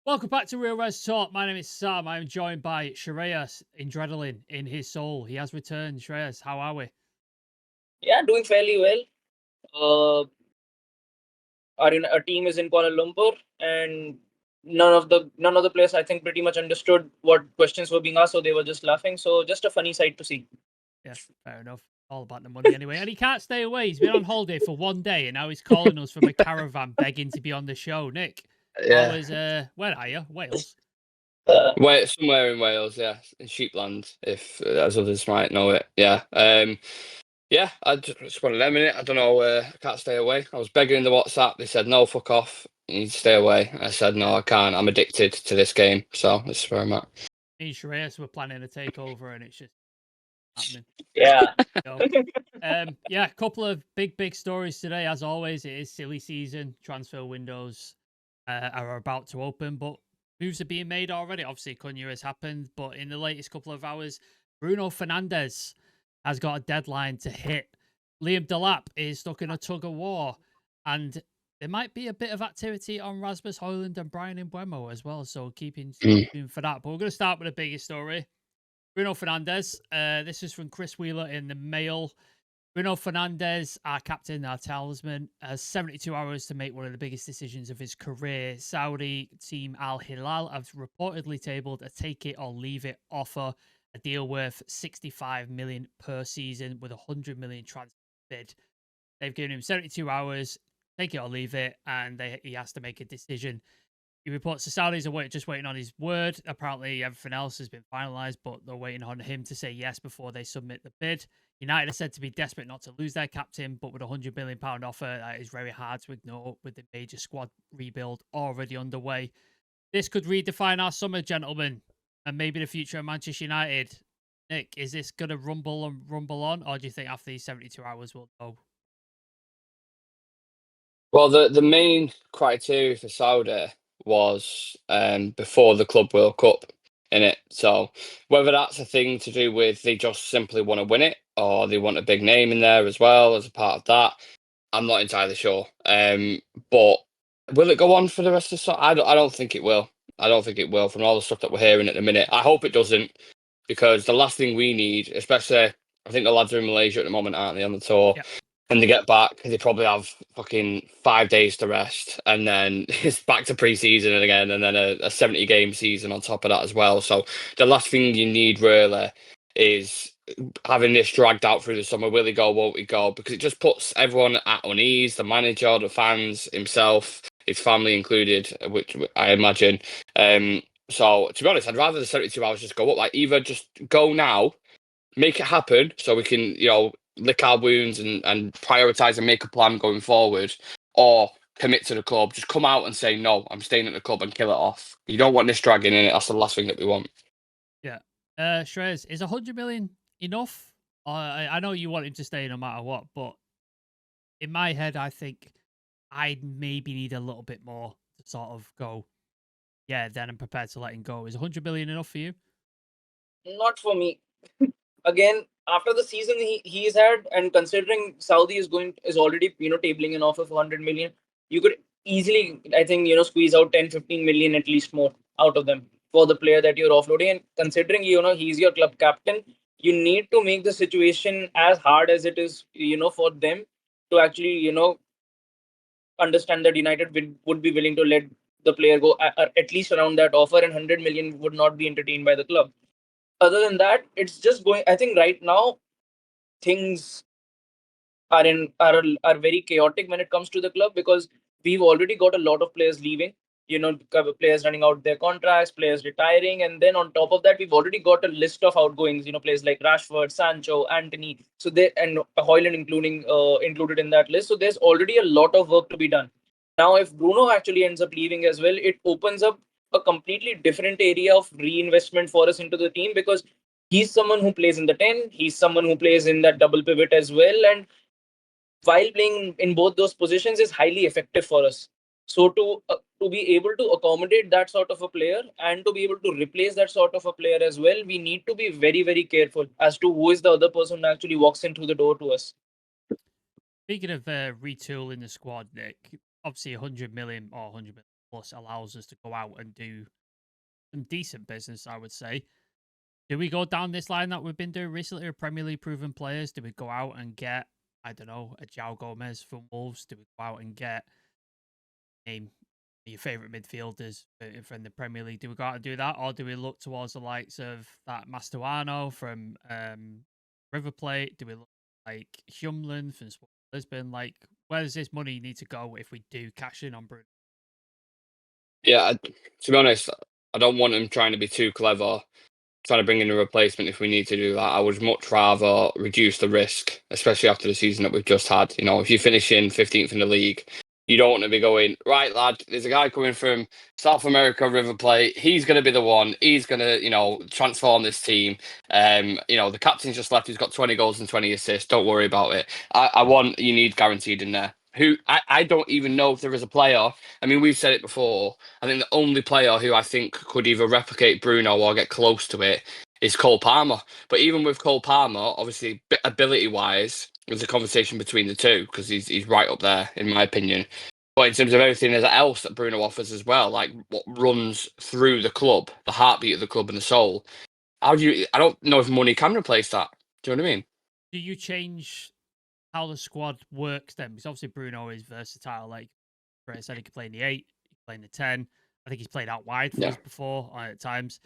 Welcome back to Real Res Talk. My name is Sam. I'm joined by Shreyas Adrenaline in his soul. He has returned. Shreyas, how are we? Yeah, doing fairly well. Our team is in Kuala Lumpur, and none of the players I think pretty much understood what questions were being asked, so they were just laughing. So just a funny sight to see. Yeah, fair enough. All about the money anyway. And he can't stay away. He's been on holiday for one day and now he's calling us from a caravan begging to be on the show. Nick, how Yeah, is where are you? Wales? Uh, Somewhere in Wales, yeah, in Sheepland, if as others might know it. Yeah, yeah. I just wanted a minute. I don't know. I can't stay away. I was begging in the WhatsApp. They said no, fuck off. You need to stay away. I said no, I can't. I'm addicted to this game. So this is where I'm at. Me and Shreyas were planning a takeover and it's just happening. yeah. So, yeah, a couple of big stories today. As always, it is silly season. Transfer windows are about to open, but moves are being made already. Obviously, Cunha has happened, but in the latest couple of hours, Bruno Fernandes has got a deadline to hit. Liam Delap is stuck in a tug of war, and there might be a bit of activity on Rasmus Højlund and Brian Mbeumo as well. So keeping tuned for that. But we're going to start with the biggest story. Bruno Fernandes. This is from Chris Wheeler in the Mail. Bruno Fernandes, our captain, our talisman, has 72 hours to make one of the biggest decisions of his career. Saudi team Al-Hilal have reportedly tabled a take it or leave it offer, a deal worth 65 million per season with a 100 million transfer bid. They've given him 72 hours, take it or leave it, and he has to make a decision. He reports the Saudis are just waiting on his word. Apparently, everything else has been finalised, but they're waiting on him to say yes before they submit the bid. United are said to be desperate not to lose their captain, but with a £100 million offer, that is very hard to ignore with the major squad rebuild already underway. This could redefine our summer, gentlemen, and maybe the future of Manchester United. Nick, is this going to rumble on, or do you think after these 72 hours we'll know? Well, the main criteria for Saudi was before the Club World Cup in it. So whether that's a thing to do with they just simply want to win it or they want a big name in there as well as a part of that, I'm not entirely sure. But will it go on for the rest of the I don't think it will. I don't think it will from all the stuff that we're hearing at the minute. I hope it doesn't because the last thing we need, especially I think the lads are in Malaysia at the moment, aren't they, on the tour? Yeah. When they get back, they probably have fucking 5 days to rest, and then it's back to pre-season again, and then a 70-game season on top of that as well. So the last thing you need really is having this dragged out through the summer. Will he go? Won't he go? Because it just puts everyone at unease. The manager, the fans, himself, his family included, which I imagine. So to be honest, I'd rather the 72 hours just go up. Like either just go now, make it happen, so we can lick our wounds and prioritize and make a plan going forward, or commit to the club. Just come out and say no, I'm staying at the club and kill it off. You don't want this dragging in it. That's the last thing that we want. Yeah. Shreyas, is 100 million enough? I know you want him to stay no matter what, but in my head, I think I maybe need a little bit more to sort of go, yeah, then I'm prepared to let him go. Is 100 million enough for you? Not for me. Again, after the season he's had, and considering Saudi is already tabling an offer for 100 million, you could easily, I think, squeeze out 10-15 million at least more out of them for the player that you're offloading. And considering he's your club captain, you need to make the situation as hard as it is for them to actually understand that United would be willing to let the player go at least around that offer, and 100 million would not be entertained by the club. Other than that, it's just going. I think right now things are very chaotic when it comes to the club, because we've already got a lot of players leaving. Players running out their contracts, players retiring, and then on top of that, we've already got a list of outgoings. Players like Rashford, Sancho, Anthony. So they and Hoyland included in that list. So there's already a lot of work to be done. Now, if Bruno actually ends up leaving as well, it opens up a completely different area of reinvestment for us into the team, because he's someone who plays in the 10, he's someone who plays in that double pivot as well, and while playing in both those positions is highly effective for us. So to be able to accommodate that sort of a player and to be able to replace that sort of a player as well, we need to be very, very careful as to who is the other person who actually walks in through the door to us. Speaking of retooling the squad, Nick, obviously 100 million or 100 million plus allows us to go out and do some decent business, I would say. Do we go down this line that we've been doing recently with Premier League proven players? Do we go out and get, I don't know, a João Gomez from Wolves? Do we go out and get name your favourite midfielders from the Premier League? Do we go out and do that? Or do we look towards the likes of that Mastuano from River Plate? Do we look like Humlin from Sporting Lisbon? Like, where does this money need to go if we do cash in on Bruno? Yeah, to be honest, I don't want him trying to be too clever, trying to bring in a replacement if we need to do that. I would much rather reduce the risk, especially after the season that we've just had. You know, if you finish in 15th in the league, you don't want to be going, right, lad, there's a guy coming from South America, River Plate. He's going to be the one. He's going to, transform this team. The captain's just left. He's got 20 goals and 20 assists. Don't worry about it. You need guaranteed in there. I don't even know if there is a player. I mean, we've said it before. I think the only player who I think could either replicate Bruno or get close to it is Cole Palmer. But even with Cole Palmer, obviously, ability-wise, there's a conversation between the two because he's right up there, in my opinion. But in terms of everything else that Bruno offers as well, like what runs through the club, the heartbeat of the club and the soul, I don't know if money can replace that. Do you know what I mean? Do you change how the squad works then? Because obviously Bruno is versatile. Like Brett said, he could play in the 8, he could play in the 10. I think he's played out wide for us before at times.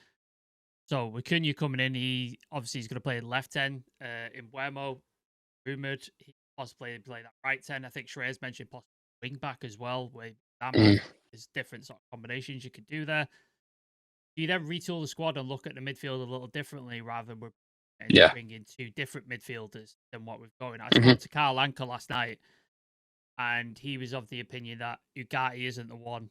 So with Cunha coming in, he's going to play left 10 in Buemo. Rumoured he possibly play that right 10. I think Shreyas mentioned possibly wing back as well. With Ahmad, there's different sort of combinations you could do there. Do you then retool the squad and look at the midfield a little differently rather than bring in 2 different midfielders than what we've got? I spoke to Carl Anker last night, and he was of the opinion that Ugarte isn't the one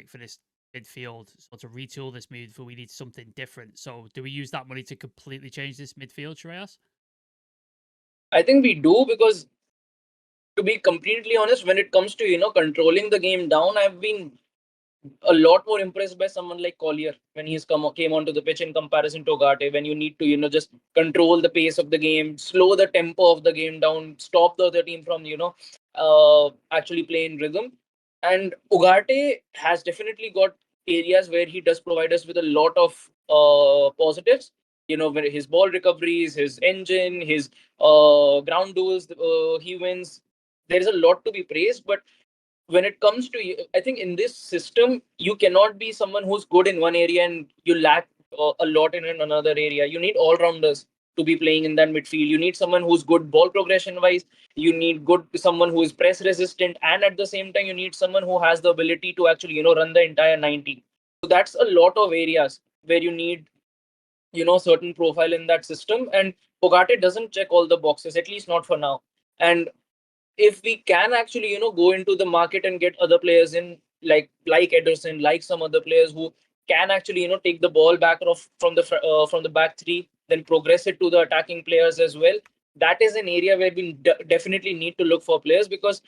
for this midfield. So to retool this midfield, we need something different. So do we use that money to completely change this midfield, Shreyas? I think we do, because to be completely honest, when it comes to controlling the game down, I've been a lot more impressed by someone like Collier when came onto the pitch in comparison to Ugarte. When you need to just control the pace of the game, slow the tempo of the game down, stop the other team from actually playing rhythm. And Ugarte has definitely got areas where he does provide us with a lot of positives. Where his ball recoveries, his engine, his ground duels he wins. There is a lot to be praised, but when it comes to, I think in this system, you cannot be someone who's good in one area and you lack a lot in another area. You need all rounders to be playing in that midfield. You need someone who's good ball progression wise. You need someone who is press resistant, and at the same time, you need someone who has the ability to actually run the entire 90. So that's a lot of areas where you need certain profile in that system, and Bogate doesn't check all the boxes, at least not for now. And if we can actually go into the market and get other players in, like Ederson, like some other players who can actually take the ball back from the back 3, then progress it to the attacking players as well, that is an area where we definitely need to look for players, because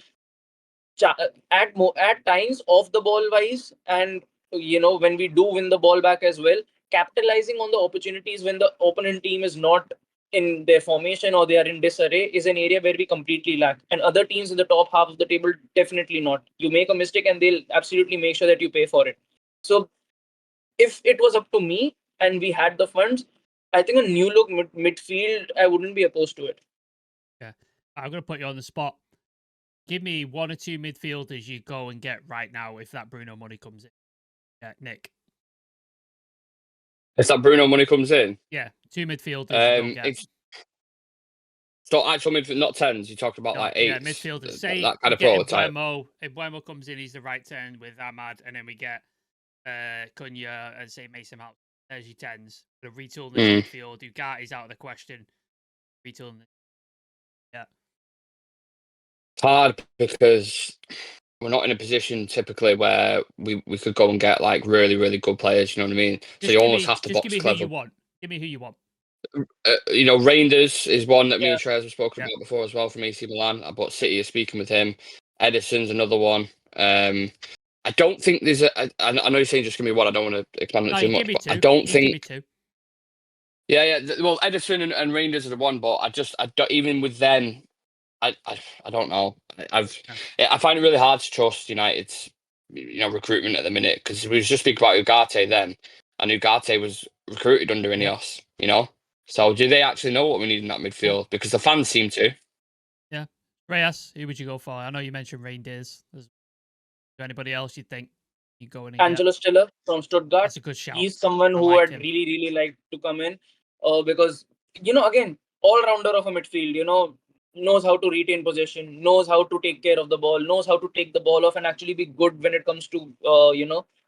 at times off the ball wise, and when we do win the ball back as well, capitalizing on the opportunities when the opponent team is not in their formation or they are in disarray is an area where we completely lack. And other teams in the top half of the table, definitely not. You make a mistake and they'll absolutely make sure that you pay for it. So if it was up to me and we had the funds, I think a new look midfield, I wouldn't be opposed to it. Yeah, I'm going to put you on the spot. Give me 1 or 2 midfielders you go and get right now if that Bruno money comes in. Yeah, Nick. If that Bruno money comes in? Yeah, 2 midfielders you go get. So actual midfield, not 10s. You talked about like 8s. Yeah, midfielders. Say that kind of prototype. If Buemo comes in, he's the right 10 with Ahmad, and then we get Cunha and say Mason Mount. There's your 10s. The retooling this midfield. Ugarte's out of the question. Retooling this. Yeah. It's hard because we're not in a position typically where we could go and get like really, really good players. You know what I mean? So you almost have to box give me clever. Who you want. Give me who you want. Reinders is one that me and Trez have spoken about before as well from AC Milan. But City is speaking with him. Edison's another one. I don't think there's I know you're saying just give me one. I don't want to expand it too much. But I don't think. Give me 2. Yeah. Well, Edison and Reinders are the one, but I don't, even with them, I don't know. I find it really hard to trust United's recruitment at the minute, because we was just speaking about Ugarte then, and Ugarte was recruited under Ineos, So do they actually know what we need in that midfield? Because the fans seem to. Yeah. Reyes, who would you go for? I know you mentioned Reindeers. Is there anybody else you think you go in and get? Angelo Stiller from Stuttgart. That's a good shout. He's someone I who like I'd him. really like to come in, because again, all-rounder of a midfield, knows how to retain possession, knows how to take care of the ball, knows how to take the ball off and actually be good when it comes to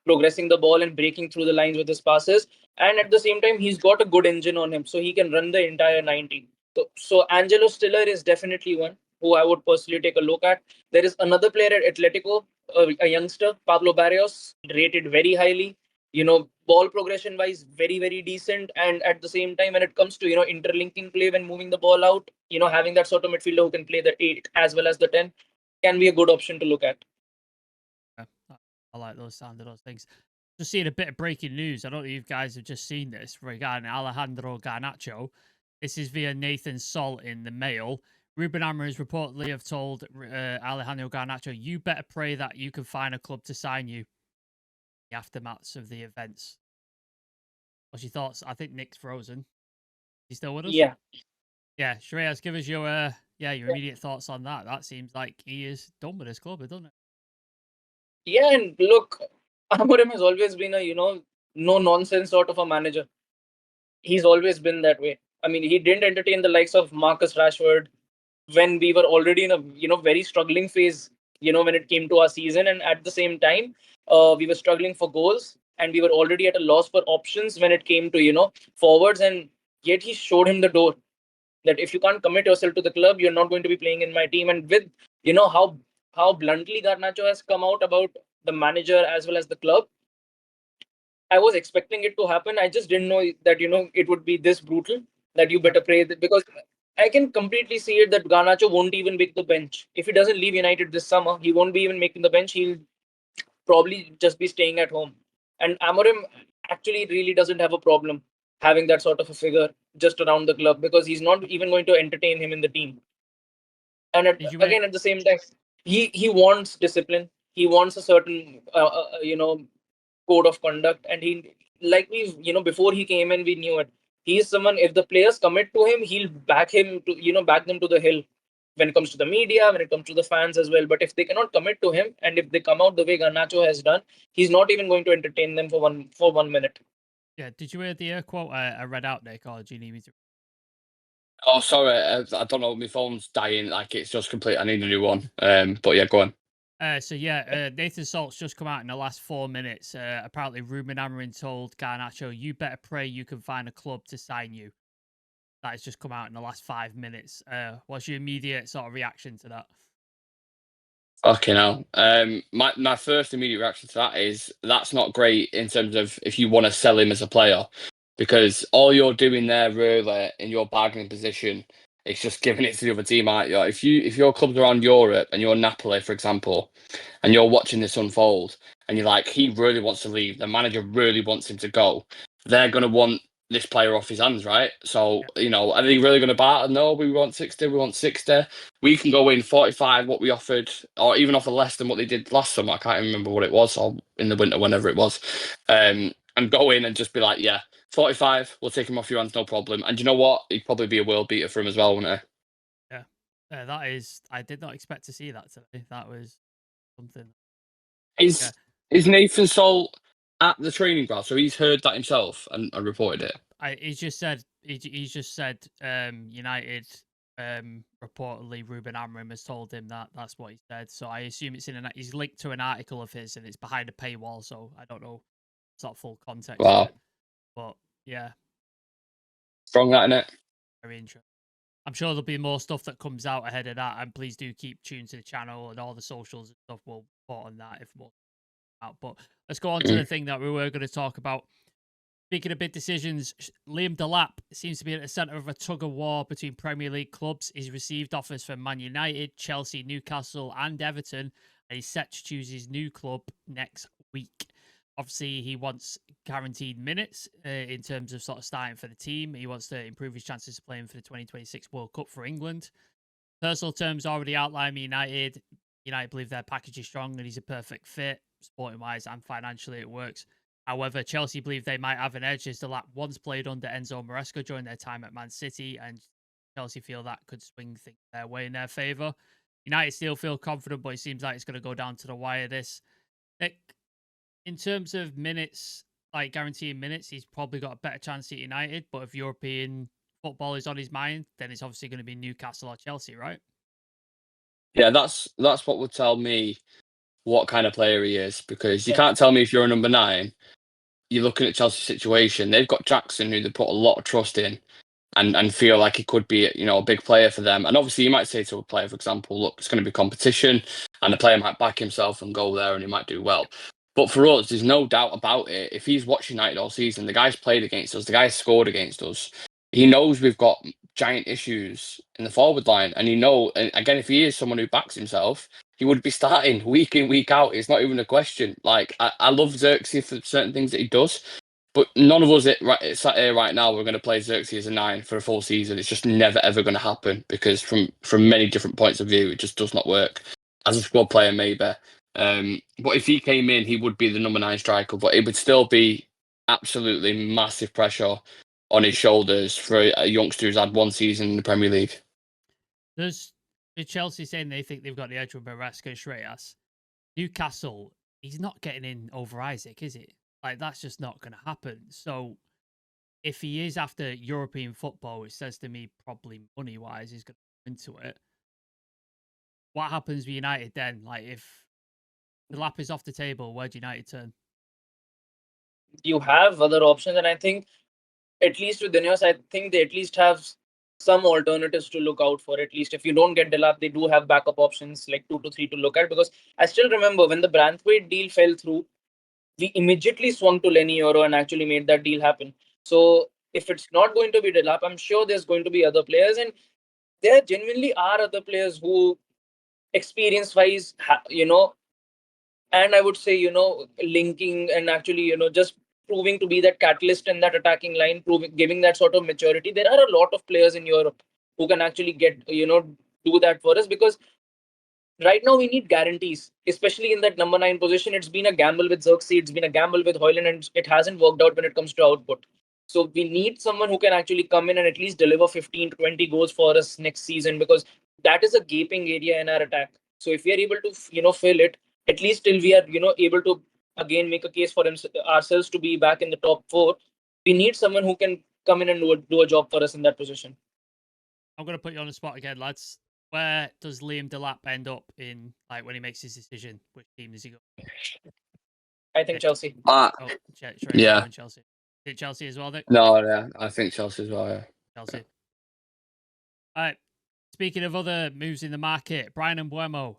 progressing the ball and breaking through the lines with his passes. And at the same time, he's got a good engine on him, so he can run the entire 90. So Angelo Stiller is definitely one who I would personally take a look at. There is another player at Atletico, a youngster, Pablo Barrios, rated very highly. Ball progression wise, very decent. And at the same time, when it comes to interlinking play when moving the ball out, having that sort of midfielder who can play the 8 as well as the 10 can be a good option to look at. Yeah, I like those sound of those things. Just seeing a bit of breaking news. I don't know if you guys have just seen this regarding Alejandro Garnacho. This is via Nathan Sol in the Mail. Ruben Amorim reportedly have told Alejandro Garnacho, "You better pray that you can find a club to sign you." The aftermaths of the events. What's your thoughts? I think Nick's frozen. He's still with us? Yeah. Yeah, Shreyas, give us your immediate thoughts on that. That seems like he is done with his club, doesn't it? Yeah, and look, Amorim has always been a no nonsense sort of a manager. He's always been that way. I mean, he didn't entertain the likes of Marcus Rashford when we were already in a very struggling phase, when it came to our season. And at the same time, we were struggling for goals and we were already at a loss for options when it came to forwards. And yet he showed him the door that if you can't commit yourself to the club, you're not going to be playing in my team. And with how bluntly Garnacho has come out about the manager as well as the club, I was expecting it to happen. I just didn't know that it would be this brutal, that you better pray because I can completely see it that Garnacho won't even make the bench. If he doesn't leave United this summer, he won't be even making the bench. He'll probably just be staying at home. And Amorim actually really doesn't have a problem having that sort of a figure just around the club, because he's not even going to entertain him in the team. And again, at the same time, he wants discipline. He wants a certain code of conduct, and he, like we before he came in, we knew it. He's someone, if the players commit to him, he'll back him to back them to the hill when it comes to the media, when it comes to the fans as well. But if they cannot commit to him, and if they come out the way Garnacho has done, he's not even going to entertain them for 1 minute. Yeah, did you hear the quote I read out, Nick, or do you need me to? Oh, sorry, I don't know, my phone's dying, like it's just complete, I need a new one. But yeah, go on. Nathan Salt's just come out in the last 4 minutes. Apparently, Ruben Amorim told Garnacho, "You better pray you can find a club to sign you." That has just come out in the last 5 minutes. What's your immediate sort of reaction to that? Okay, now, my first immediate reaction to that is that's not great in terms of if you want to sell him as a player, because all you're doing there really in your bargaining position is just giving it to the other team, aren't you? If your club's around Europe and you're Napoli, for example, and you're watching this unfold and you're like, he really wants to leave, the manager really wants him to go, they're going to want this player off his hands, right? So, are they really going to barter? No, we want 60, we want 60. We can go in 45, what we offered, or even offer less than what they did last summer. I can't remember what it was, or in the winter, whenever it was. And go in and just be like, yeah, 45, we'll take him off your hands, no problem. And you know what? He'd probably be a world beater for him as well, wouldn't he? Yeah. That is, I did not expect to see that today. That was something. Is Nathan Sol at the training ground? So he's heard that himself and reported it. He's just said United reportedly Ruben Amorim has told him that. That's what he said. So I assume it's he's linked to an article of his and it's behind a paywall. So I don't know. It's not full context. Wow. But yeah. Strong that, innit? Very interesting. I'm sure there'll be more stuff that comes out ahead of that, and please do keep tuned to the channel and all the socials and stuff. We'll report on that if more out. But let's go on to the thing that we were going to talk about. Speaking of big decisions, Liam Delap seems to be at the centre of a tug-of-war between Premier League clubs. He's received offers from Man United, Chelsea, Newcastle and Everton, and he's set to choose his new club next week. Obviously, he wants guaranteed minutes in terms of sort of starting for the team. He wants to improve his chances of playing for the 2026 World Cup for England. Personal terms already outlined. United believe their package is strong and he's a perfect fit. sporting wise and financially it works. However, Chelsea believe they might have an edge as the lap once played under Enzo Maresca during their time at Man City, and Chelsea feel that could swing things their way in their favour. United still feel confident, but it seems like it's going to go down to the wire. This, Nick, in terms of minutes, like guaranteeing minutes, he's probably got a better chance at United. But if European football is on his mind, then it's obviously going to be Newcastle or Chelsea, right? Yeah, that's what would tell me what kind of player he is, because you can't tell me if you're a number 9. You're looking at Chelsea's situation. They've got Jackson, who they put a lot of trust in, and feel like he could be, a big player for them. And obviously, you might say to a player, for example, look, it's going to be competition, and the player might back himself and go there, and he might do well. But for us, there's no doubt about it. If he's watched United all season, the guy's played against us, the guy's scored against us. He knows we've got giant issues in the forward line, and and again, if he is someone who backs himself, he would be starting week in, week out. It's not even a question. Like, I love Xerxes for certain things that he does, but none of us sat here right now, we're going to play Xerxes as a 9 for a full season. It's just never, ever going to happen, because from many different points of view, it just does not work. As a squad player, maybe. But if he came in, he would be the number 9 striker, but it would still be absolutely massive pressure on his shoulders for a youngster who's had one season in the Premier League. There's Chelsea saying they think they've got the edge with Maresca and Shreyas. Newcastle, he's not getting in over Isaac, is it? Like, that's just not going to happen. So if he is after European football, which says to me probably money-wise he's going to go into it, what happens with United then? Like, if the lap is off the table, where do United turn? You have other options, and I think at least with Ineos, I think they at least have some alternatives to look out for. At least if you don't get Delap, they do have backup options like 2 to 3 to look at. Because I still remember when the Branthwaite deal fell through, we immediately swung to Lenny Euro and actually made that deal happen. So if it's not going to be Delap, I'm sure there's going to be other players, and there genuinely are other players who, experience-wise, and I would say, linking and actually, just proving to be that catalyst in that attacking line, giving that sort of maturity. There are a lot of players in Europe who can actually do that for us, because right now we need guarantees, especially in that number 9 position. It's been a gamble with Xerxes, it's been a gamble with Højlund, and it hasn't worked out when it comes to output. So we need someone who can actually come in and at least deliver 15 to 20 goals for us next season, because that is a gaping area in our attack. So if we are able to, fill it, at least till we are, able to again make a case for ourselves to be back in the top 4, we need someone who can come in and do a job for us in that position. I'm going to put you on the spot again, lads. Where does Liam Delap end up in, like, when he makes his decision? Which team does he go? I think Chelsea. Yeah. Chelsea. Is it Chelsea as well, Nick? No, yeah, I think Chelsea as well, yeah. Chelsea. All right. Speaking of other moves in the market, Brian and Buemo.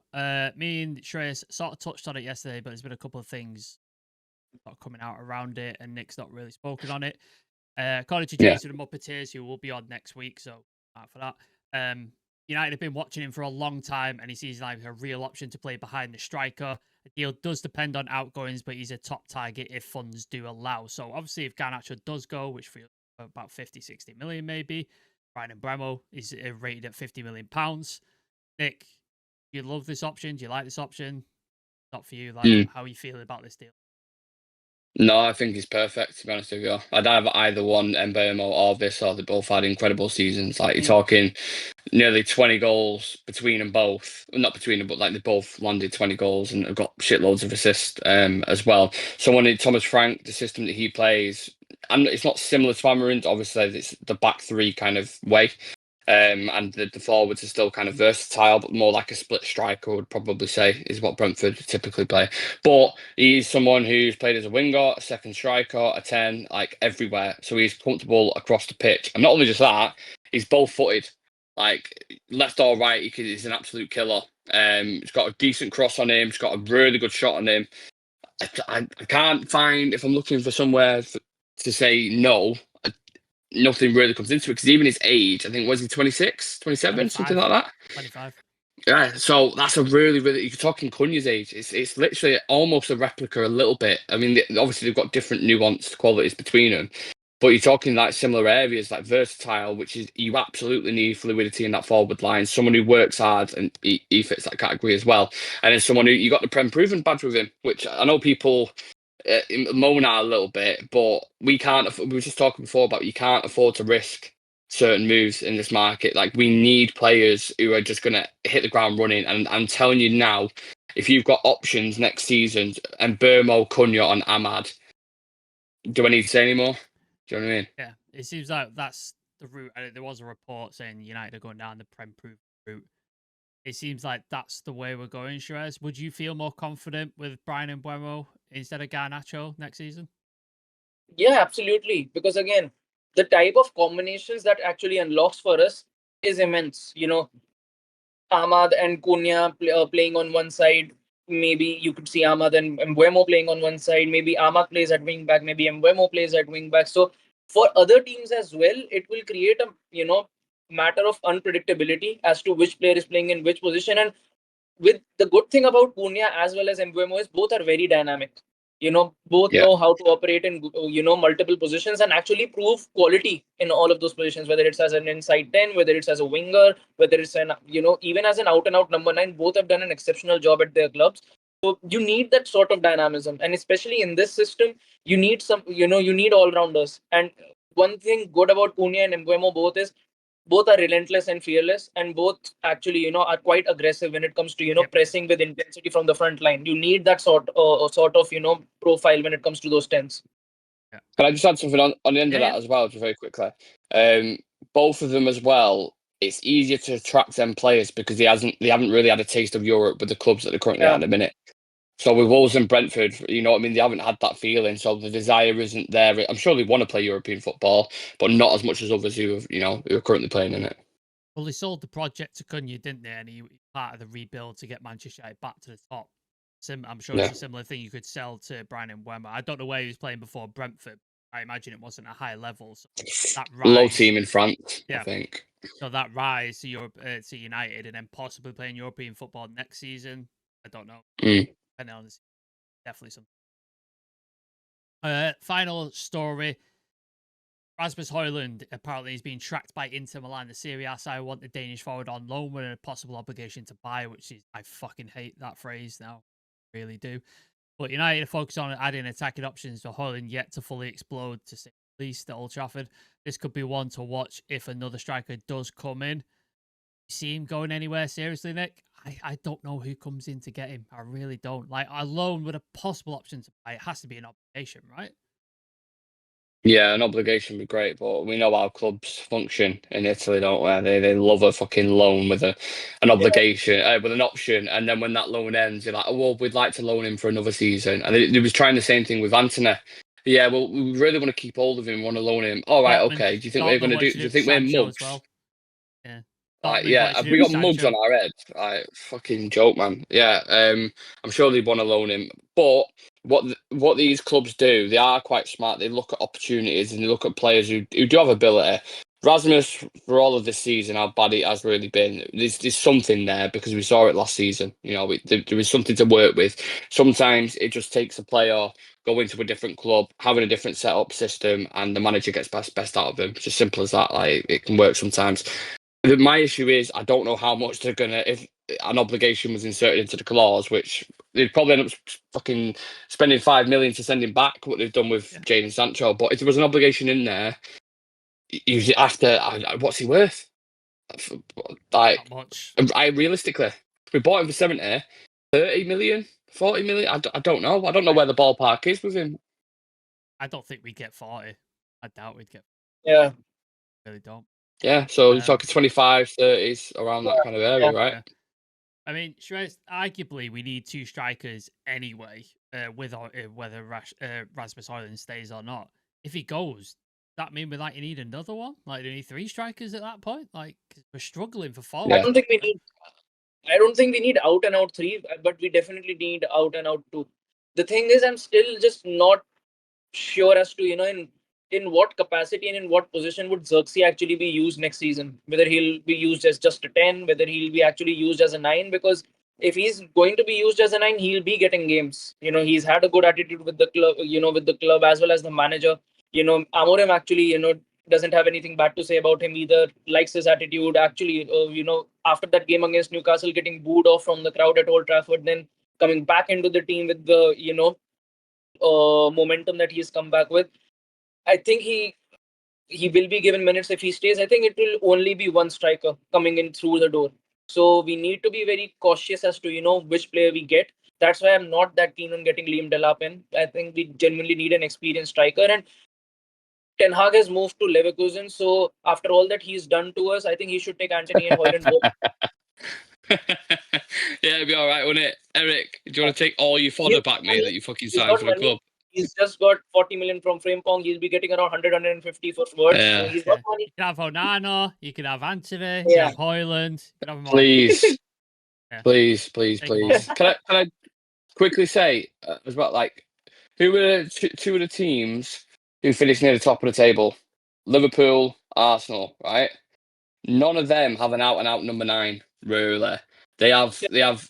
Me and Shreyas sort of touched on it yesterday, but there's been a couple of things coming out around it, and Nick's not really spoken on it. According to Jason and Muppeteers, who will be on next week, so for that. United have been watching him for a long time, and he sees like a real option to play behind the striker. The deal does depend on outgoings, but he's a top target if funds do allow. So obviously, if Garnacho does go, which feels about 50, 60 million maybe, Brian Bremo is rated at £50 million. Nick, do you love this option? Do you like this option? Not for you. Like, how are you feeling about this deal? No, I think he's perfect, to be honest with you. I'd have either one, Mbeumo or Visser. They both had incredible seasons. Like, you're talking nearly 20 goals between them both. Not between them, but like they both landed 20 goals and have got shitloads of assists as well. Someone in Thomas Frank, the system that he plays, and it's not similar to Amorim. Obviously, it's the back 3 kind of way. And the forwards are still kind of versatile, but more like a split striker, I would probably say, is what Brentford typically play. But he's someone who's played as a winger, a second striker, a 10, like everywhere. So he's comfortable across the pitch. And not only just that, he's both-footed. Like, left or right, he's an absolute killer. He's got a decent cross on him. He's got a really good shot on him. I can't find, if I'm looking for somewhere to say no, nothing really comes into it, because even his age, I think, was he 26, 27, 25, something like that? 25. Yeah, so that's a really, you're talking Cunha's age. It's literally almost a replica a little bit. I mean, obviously they've got different nuanced qualities between them, But you're talking like similar areas, like versatile, which is you absolutely need fluidity in that forward line. Someone who works hard, and he fits that category as well. And then someone who you got the Prem proven badge with him, which I know people moan at a little bit, but we can't. We were just talking before about you can't afford to risk certain moves in this market. Like we need players who are just going to hit the ground running. And I'm telling you now, if you've got options next season and Burmo, Cunha, and Ahmad, do I need to say any more? Do you know what I mean? Yeah, it seems like that's the route. There was a report saying United are going down the Prem proof route. It seems like that's the way we're going, Shrez. Would you feel more confident with Brian and Buemo instead of Garnacho next season? Yeah, absolutely. Because again, the type of combinations that actually unlocks for us is immense. Ahmad and Cunha playing on one side. Maybe you could see Ahmad and Mbuemo playing on one side. Maybe Ahmad plays at wing back. Maybe Mbuemo plays at wing back. So for other teams as well, it will create a matter of unpredictability as to which player is playing in which position. And with the good thing about Cunha as well as Mbuemo is both are very dynamic. Both Yeah. know how to operate in multiple positions and actually prove quality in all of those positions. Whether it's as an inside 10, whether it's as a winger, whether it's an even as an out and out number 9, both have done an exceptional job at their clubs. So you need that sort of dynamism, and especially in this system, you need you need all rounders. And one thing good about Cunha and Mbuemo both are relentless and fearless, and both actually are quite aggressive when it comes to Yep. pressing with intensity from the front line. You need that sort of profile when it comes to those 10s. Can I just add something on the end of Yeah, that as well, just very quickly? Both of them as well. It's easier to attract them players because they haven't really had a taste of Europe with the clubs that they're currently at the minute. So with Wolves and Brentford, you know what I mean, they haven't had that feeling, so the desire isn't there. I'm sure they want to play European football, but not as much as others who are currently playing in it. Well, they sold the project to Cunha, didn't they? And he part of the rebuild to get Manchester United back to the top. I'm sure it's a similar thing you could sell to Brian and Mbeumo. I don't know where he was playing before Brentford. I imagine it wasn't a high level. So that rise, low team in France, I think. So that rise to Europe, to United, and then possibly playing European football next season, I don't know. Depending on this, definitely something. Final story. Rasmus Højlund apparently is being tracked by Inter Milan. The Serie A side want the Danish forward on loan with a possible obligation to buy, which is, I fucking hate that phrase now. I really do. But United are focused on adding attacking options for Højlund yet to fully explode, to say the least, at Old Trafford. This could be one to watch if another striker does come in. You see him going anywhere seriously, Nick? I don't know who comes in to get him. I really don't. Like, a loan with a possible option to buy, it has to be an obligation, right? Yeah, an obligation would be great, but we know how clubs function in Italy, don't we? They love a fucking loan with an obligation, with an option, and then when that loan ends, you're like, oh, well, we'd like to loan him for another season. And they was trying the same thing with Antony. Yeah, well, we really want to keep hold of him, want to loan him. All right, okay. Do you think we're going to do? Do you think we're mugs? Well? Yeah. Have we got mugs on our head? Fucking joke, man. Yeah, I'm sure they want to loan him, but what these clubs do, they are quite smart. They look at opportunities and they look at players who do have ability. Rasmus, for all of this season, how bad it has really been, there's something there because we saw it last season. There is something to work with. Sometimes it just takes a player going to a different club, having a different setup system, and the manager gets best out of them. It's as simple as that. Like, it can work sometimes. My issue is I don't know how much they're gonna, if an obligation was inserted into the clause, which they'd probably end up fucking spending 5 million to send him back, what they've done with Jadon Sancho. But if there was an obligation in there, usually after, what's he worth? Like, not much. Realistically, we bought him for 70, 30 million, 40 million. I don't know. I don't know where the ballpark is with him. I don't think we'd get 40. I doubt we'd get 40. Yeah. I really don't. Yeah, so you're talking 25, 30s, around that kind of area, right? Yeah. I mean, Shrez, arguably, we need two strikers anyway, whether Rasmus Højlund stays or not. If he goes, does that mean we need another one? Like, do we need three strikers at that point? Like, we're struggling for forward. I don't think we need out and out 3, but we definitely need out and out 2. The thing is, I'm still just not sure as to in what capacity and in what position would Xerxes actually be used next season. Whether he'll be used as just a 10, whether he'll be actually used as a 9. Because if he's going to be used as a 9, he'll be getting games. He's had a good attitude with the club, with the club as well as the manager. Amorim actually, doesn't have anything bad to say about him either. Likes his attitude. Actually, after that game against Newcastle, getting booed off from the crowd at Old Trafford, then coming back into the team with the momentum that he's come back with. I think he will be given minutes if he stays. I think it will only be one striker coming in through the door. So we need to be very cautious as to which player we get. That's why I'm not that keen on getting Liam Delap in. I think we genuinely need an experienced striker, and Ten Hag has moved to Leverkusen. So after all that he's done to us, I think he should take Anthony and Højlund both. Yeah, it'd be all right, wouldn't it? Eric, do you want to take all your fodder back, mate, that you fucking He's signed got for the money. club? He's just got 40 million from Frimpong. He'll be getting around 100, 150 for words. Yeah. He's got money. You can have Onana, you can have Anthony, you can Yeah. have Højlund, you can have them all. Please, Yeah. please. Take 'em all. Can I quickly say as well, like, who were two of the teams who finished near the top of the table? Liverpool, Arsenal, right? None of them have an out-and-out number 9, really. They have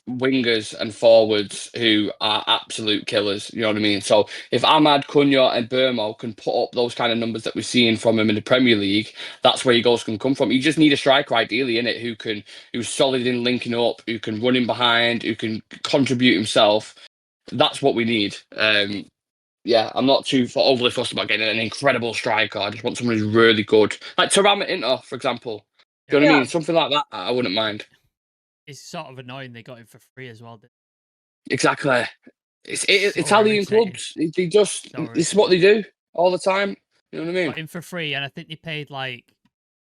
wingers and forwards who are absolute killers. You know what I mean? So if Ahmad, Cunha, and Burmo can put up those kind of numbers that we're seeing from him in the Premier League, that's where your goals can come from. You just need a striker, ideally, in it, who's solid in linking up, who can run in behind, who can contribute himself. That's what we need. Yeah, I'm not too overly fussed about getting an incredible striker. I just want someone who's really good, like Thuram at Inter, for example. Do you know what I mean? Something like that, I wouldn't mind. It's sort of annoying they got him for free as well. Exactly. It's So Italian irritating. clubs. They just, So this is what they do all the time. You know what I mean? Got him for free, and I think they paid I think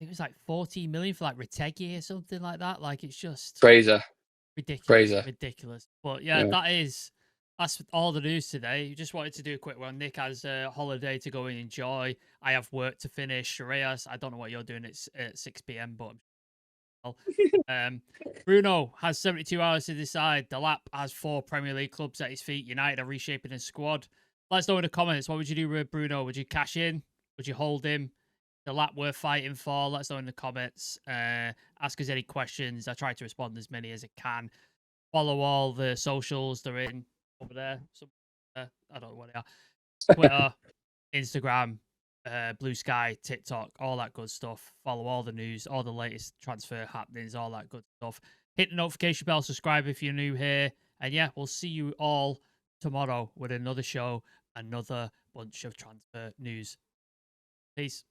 it was like 14 million for Retegui or something like that. Like, it's just Fraser. ridiculous. But yeah, that's all the news today. Just wanted to do a quick one. Nick has a holiday to go and enjoy. I have work to finish. Reyes, I don't know what you're doing at 6 p.m, but Bruno has 72 hours to decide. Delap has 4 Premier League clubs at his feet. United are reshaping his squad. Let us know in the comments. What would you do with Bruno? Would you cash in? Would you hold him? Delap worth fighting for? Let us know in the comments. Ask us any questions. I try to respond as many as I can. Follow all the socials. They're in over there. I don't know what they are. Twitter, Instagram, Blue Sky, TikTok, all that good stuff. Follow all the news, all the latest transfer happenings, all that good stuff. Hit the notification bell, subscribe if you're new here. And yeah, we'll see you all tomorrow with another show, another bunch of transfer news. Peace.